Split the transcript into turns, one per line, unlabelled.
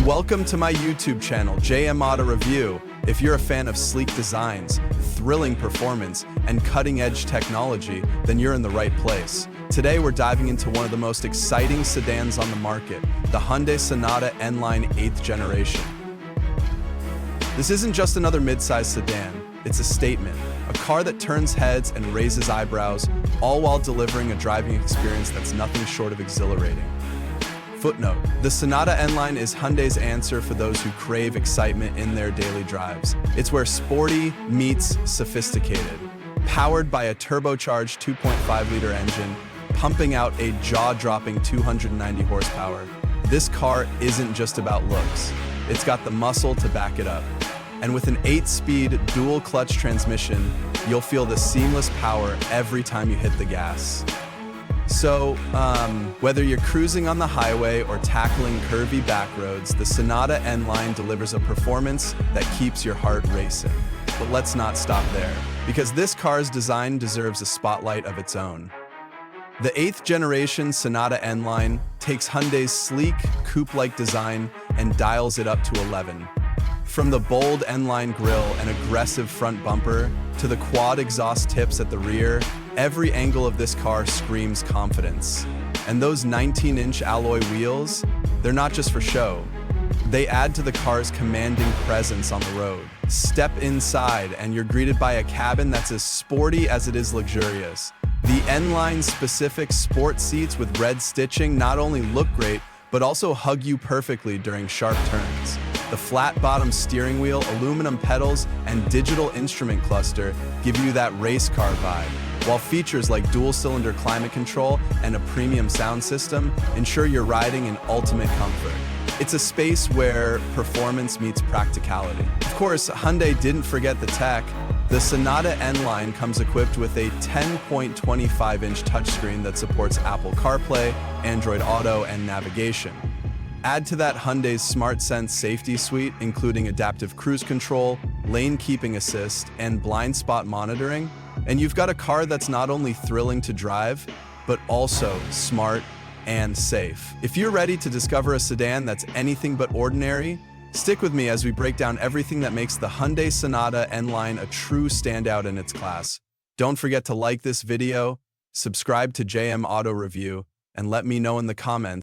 and welcome to my YouTube channel, JM Auto Review. If you're a fan of sleek designs, thrilling performance, and cutting-edge technology, then you're in the right place. Today we're diving into one of the most exciting sedans on the market, the Hyundai Sonata N Line 8th generation. This isn't just another mid-size sedan, it's a statement, a car that turns heads and raises eyebrows, all while delivering a driving experience that's nothing short of exhilarating. Footnote: the Sonata N Line is Hyundai's answer for those who crave excitement in their daily drives. It's where sporty meets sophisticated. Powered by a turbocharged 2.5-liter engine, pumping out a jaw-dropping 290 horsepower, this car isn't just about looks. It's got the muscle to back it up. And with an 8-speed dual-clutch transmission, you'll feel the seamless power every time you hit the gas. So, whether you're cruising on the highway or tackling curvy back roads, the Sonata N Line delivers a performance that keeps your heart racing. But let's not stop there, because this car's design deserves a spotlight of its own. The 8th generation Sonata N Line takes Hyundai's sleek, coupe-like design and dials it up to 11. From the bold N Line grille and aggressive front bumper to the quad exhaust tips at the rear, every angle of this car screams confidence. And those 19-inch alloy wheels, they're not just for show. They add to the car's commanding presence on the road. Step inside and you're greeted by a cabin that's as sporty as it is luxurious. The N Line specific sport seats with red stitching not only look great, but also hug you perfectly during sharp turns. The flat-bottom steering wheel, aluminum pedals, and digital instrument cluster give you that race car vibe, while features like dual-cylinder climate control and a premium sound system ensure you're riding in ultimate comfort. It's a space where performance meets practicality. Of course, Hyundai didn't forget the tech. The Sonata N Line comes equipped with a 10.25-inch touchscreen that supports Apple CarPlay, Android Auto, and navigation. Add to that Hyundai's SmartSense safety suite, including adaptive cruise control, lane keeping assist, and blind spot monitoring, and you've got a car that's not only thrilling to drive, but also smart and safe. If you're ready to discover a sedan that's anything but ordinary, stick with me as we break down everything that makes the Hyundai Sonata N Line a true standout in its class. Don't forget to like this video, subscribe to JM Auto Review, and let me know in the comments